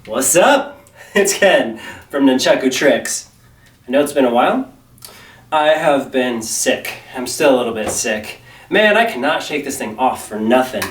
What's up? It's Ken from Nunchakutricks. I know it's been a while. I have been sick. I'm still a little bit sick. Man, I cannot shake this thing off for nothing.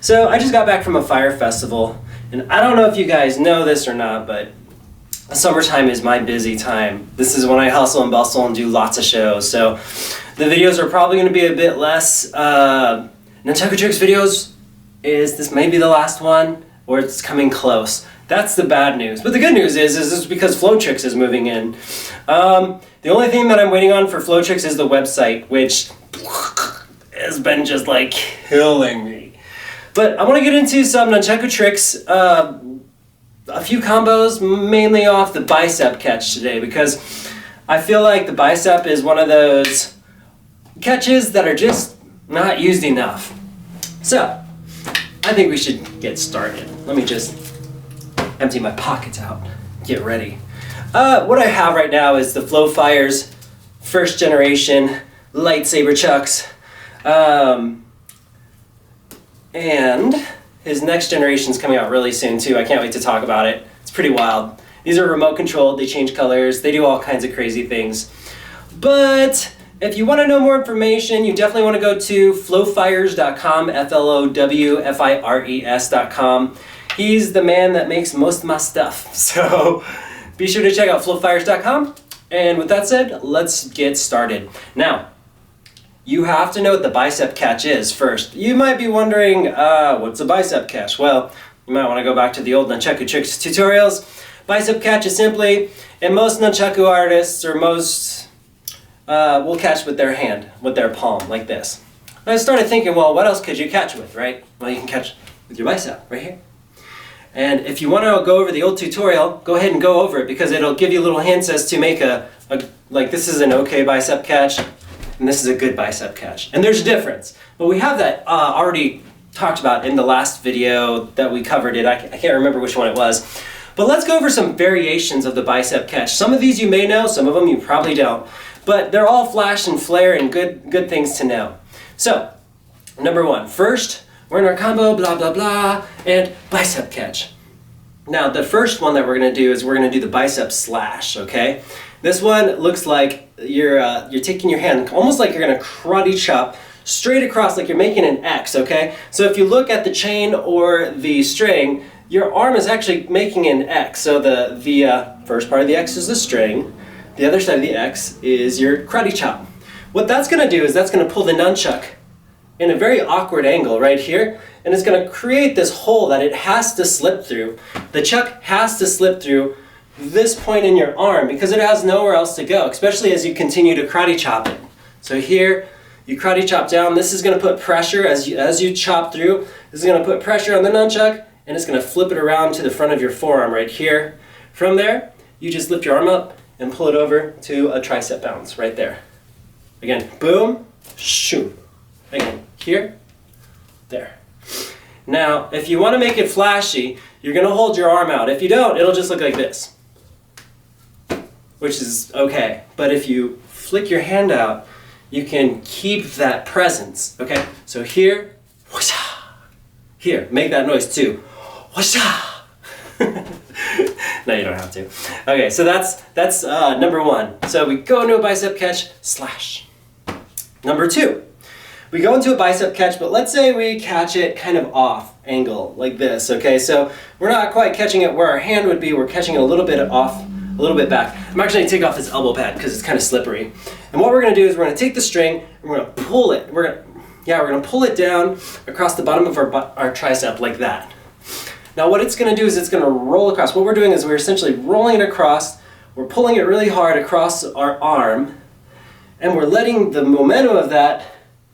So I just got back from a fire festival, and I don't know if you guys know this or not, but summertime is my busy time. This is when I hustle and bustle and do lots of shows. So the videos are probably going to be a bit less. Nunchakutricks videos this may be the last one, or it's coming close. That's the bad news. But the good news is this is because Flowtricks is moving in. The only thing that I'm waiting on for Flowtricks is the website, which has been just like killing me. But I want to get into some Nunchakutricks, a few combos, mainly off the Bicep Catch today, because I feel like the bicep is one of those catches that are just not used enough. So, I think we should get started. Let me just empty my pockets out, get ready. What I have right now is the Flowfire's first generation lightsaber chucks. And his next generation is coming out really soon too. I can't wait to talk about it. It's pretty wild. These are remote controlled, they change colors, they do all kinds of crazy things. But if you want to know more information, you definitely want to go to flowfires.com, flowfires.com. He's the man that makes most of my stuff. So be sure to check out flowfires.com. And with that said, let's get started. Now, you have to know what the bicep catch is first. You might be wondering, what's a bicep catch? Well, you might want to go back to the old Nunchakutricks tutorials. Bicep catch is simply, and most Nunchaku artists, or most, will catch with their hand, with their palm, like this. And I started thinking, well, what else could you catch with, right? Well, you can catch with your bicep, right here. And if you want to go over the old tutorial, go ahead and go over it, because it'll give you little hints as to make like this is an okay bicep catch, and this is a good bicep catch. And there's a difference. But we have that already talked about in the last video that we covered it. I can't remember which one it was. But let's go over some variations of the bicep catch. Some of these you may know, some of them you probably don't. But they're all flash and flare and good things to know. So, number one, first, we're in our combo, blah, blah, blah, and bicep catch. Now, the first one that we're going to do is we're going to do the bicep slash, okay? This one looks like you're taking your hand, almost like you're going to karate chop straight across, like you're making an X, okay? So if you look at the chain or the string, your arm is actually making an X. So the first part of the X is the string. The other side of the X is your karate chop. What that's going to do is that's going to pull the nunchuck in a very awkward angle right here, and it's going to create this hole that it has to slip through. The chuck has to slip through this point in your arm because it has nowhere else to go, especially as you continue to karate chop it. So here, you karate chop down. This is going to put pressure as you chop through. This is going to put pressure on the nunchuck, and it's going to flip it around to the front of your forearm right here. From there, you just lift your arm up and pull it over to a tricep bounce right there. Again, boom, shoom. Again, here, there. Now, if you want to make it flashy, you're going to hold your arm out. If you don't, it'll just look like this, which is okay. But if you flick your hand out, you can keep that presence, okay? So here, whoosha. Here, make that noise too. Whoosha. No, you don't have to. Okay, so that's number one. So we go into a bicep catch, slash. Number two, we go into a bicep catch, but let's say we catch it kind of off angle, like this, okay? So we're not quite catching it where our hand would be, we're catching it a little bit off, a little bit back. I'm actually gonna take off this elbow pad because it's kind of slippery. And what we're gonna do is we're gonna take the string and we're gonna pull it. We're gonna pull it down across the bottom of our tricep like that. Now what it's going to do is it's going to roll across. What we're doing is we're essentially rolling it across, we're pulling it really hard across our arm, and we're letting the momentum of that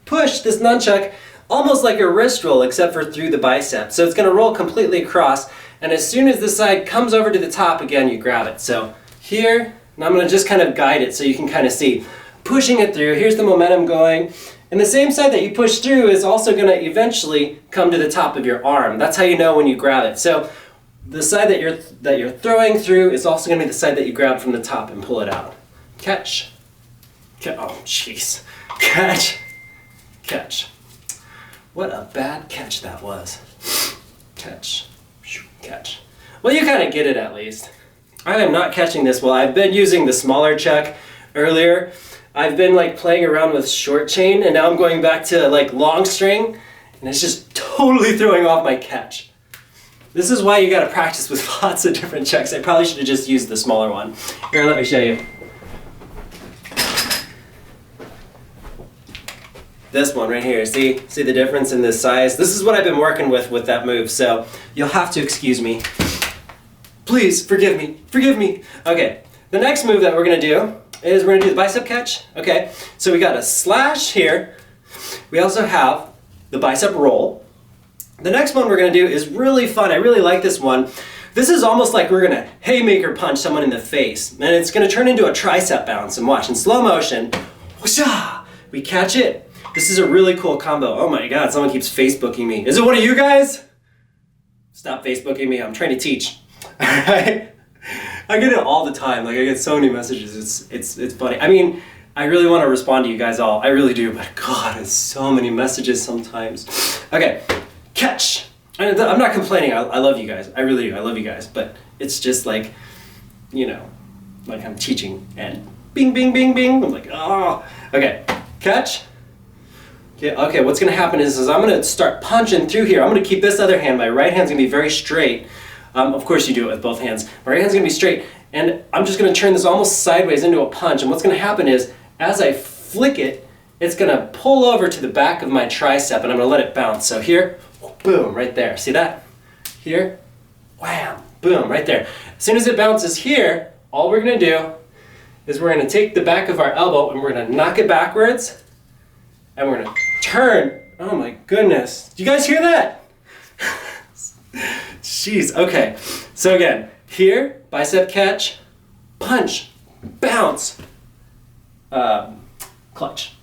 push this nunchuck almost like a wrist roll except for through the bicep. So it's going to roll completely across, and as soon as this side comes over to the top again, you grab it. So here, and I'm going to just kind of guide it so you can kind of see. Pushing it through, here's the momentum going. And the same side that you push through is also going to eventually come to the top of your arm. That's how you know when you grab it. So the side that you're throwing through is also going to be the side that you grab from the top and pull it out. Catch. Oh, jeez. Catch. Catch. What a bad catch that was. Catch. Catch. Well, you kind of get it at least. I am not catching this well. I've been using the smaller chuck earlier. I've been like playing around with short chain, and now I'm going back to like long string, and it's just totally throwing off my catch. This is why you gotta practice with lots of different chucks. I probably should have just used the smaller one. Here, let me show you. This one right here, see the difference in this size? This is what I've been working with that move, so you'll have to excuse me. Please, forgive me. Okay, the next move that we're gonna do is we're gonna do the bicep catch, okay? So we got a slash here. We also have the bicep roll. The next one we're gonna do is really fun. I really like this one. This is almost like we're gonna haymaker punch someone in the face, and it's gonna turn into a tricep bounce. And watch, in slow motion, whoosha, we catch it. This is a really cool combo. Oh my God, someone keeps Facebooking me. Is it one of you guys? Stop Facebooking me, I'm trying to teach. All right? I get it all the time. Like I get so many messages, it's funny. I mean, I really want to respond to you guys all. I really do, but God, it's so many messages sometimes. Okay, catch. I'm not complaining, I love you guys. I really do, I love you guys. But it's just like, you know, like I'm teaching and bing, bing, bing, bing. I'm like, oh. Okay, catch. Okay, what's gonna happen is I'm gonna start punching through here. I'm gonna keep this other hand, my right hand's gonna be very straight. Of course you do it with both hands. My right hand's gonna be straight, and I'm just gonna turn this almost sideways into a punch. And what's gonna happen is, as I flick it, it's gonna pull over to the back of my tricep, and I'm gonna let it bounce. So here, boom, right there. See that? Here, wham, boom, right there. As soon as it bounces here, all we're gonna do is we're gonna take the back of our elbow and we're gonna knock it backwards, and we're gonna turn. Oh my goodness. Do you guys hear that? Jeez, okay. So again, here, bicep catch, punch, bounce, clutch.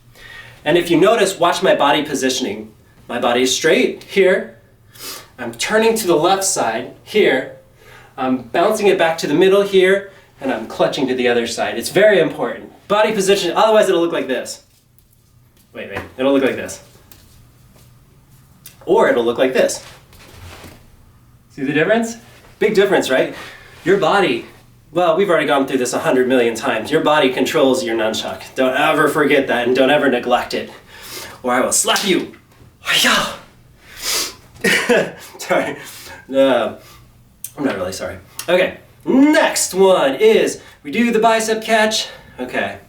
And if you notice, watch my body positioning. My body is straight here. I'm turning to the left side here. I'm bouncing it back to the middle here, and I'm clutching to the other side. It's very important. Body position, otherwise it'll look like this. Wait, it'll look like this. Or it'll look like this. See the difference? Big difference, right? Your body, well, we've already gone through this 100 million times. Your body controls your nunchuck. Don't ever forget that, and don't ever neglect it, or I will slap you. Sorry. I'm not really sorry. Okay, next one is, we do the bicep catch. Okay.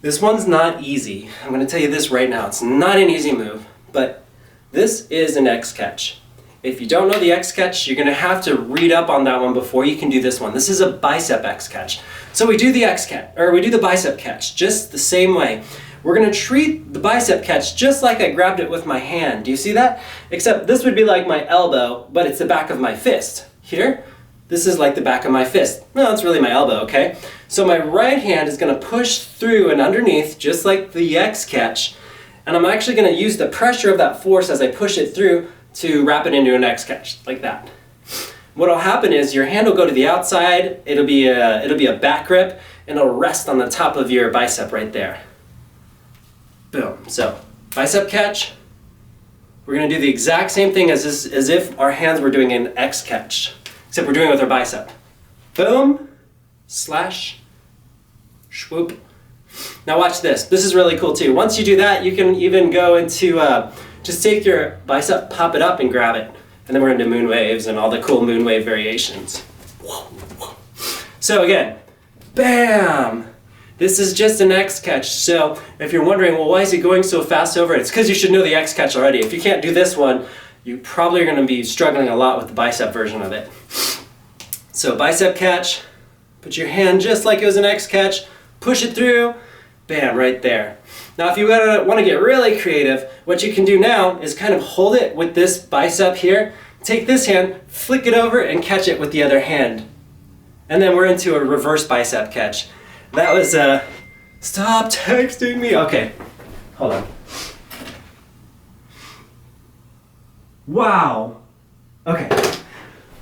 This one's not easy. I'm gonna tell you this right now. It's not an easy move, but this is an X catch. If you don't know the X catch, you're gonna have to read up on that one before you can do this one. This is a bicep X catch. So we do the X catch, or we do the bicep catch just the same way. We're gonna treat the bicep catch just like I grabbed it with my hand. Do you see that? Except this would be like my elbow, but it's the back of my fist. Here, this is like the back of my fist. No, it's really my elbow, okay? So my right hand is gonna push through and underneath, just like the X catch, and I'm actually gonna use the pressure of that force as I push it through to wrap it into an X catch, like that. What'll happen is your hand will go to the outside, it'll be a back grip, and it'll rest on the top of your bicep right there. Boom. So, bicep catch. We're gonna do the exact same thing as if our hands were doing an X catch, except we're doing it with our bicep. Boom, slash, swoop. Now watch this. This is really cool too. Once you do that, you can even go into, just take your bicep, pop it up and grab it. And then we're into moon waves and all the cool moon wave variations. So again, bam! This is just an X catch. So if you're wondering, well, why is he going so fast over it? It's because you should know the X catch already. If you can't do this one, you probably are gonna be struggling a lot with the bicep version of it. So bicep catch, put your hand just like it was an X catch, push it through, bam, right there. Now if you want to get really creative, what you can do now is kind of hold it with this bicep here, take this hand, flick it over, and catch it with the other hand. And then we're into a reverse bicep catch. That was, stop texting me. Okay, hold on. Wow. Okay,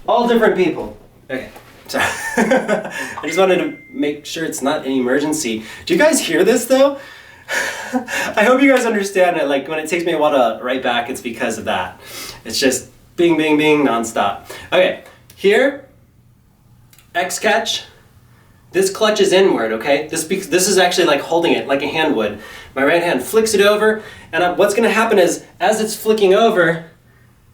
all different people. Okay, sorry. I just wanted to make sure it's not an emergency. Do you guys hear this though? I hope you guys understand it. Like when it takes me a while to write back, it's because of that. It's just bing, bing, bing, nonstop. Okay, here, X catch. This clutch is inward, okay? This is actually like holding it like a hand would. My right hand flicks it over, and what's gonna happen is, as it's flicking over,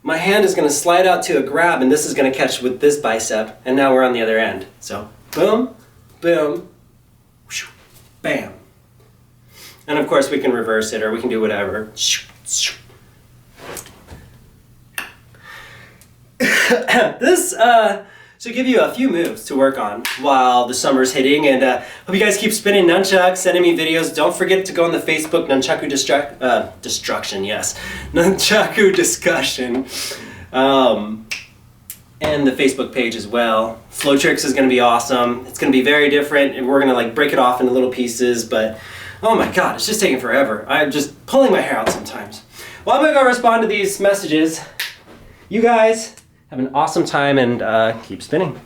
my hand is gonna slide out to a grab, and this is gonna catch with this bicep, and now we're on the other end. So, boom, boom, whoosh, bam. And of course we can reverse it, or we can do whatever. This should give you a few moves to work on while the summer's hitting, and hope you guys keep spinning nunchucks, sending me videos. Don't forget to go on the Facebook Nunchaku destruction, yes, Nunchaku discussion, and the Facebook page as well. Flow Tricks is going to be awesome. It's going to be very different, and we're going to like break it off into little pieces, but oh my god, it's just taking forever. I'm just pulling my hair out sometimes. Well, I'm going to go respond to these messages. You guys have an awesome time, and keep spinning.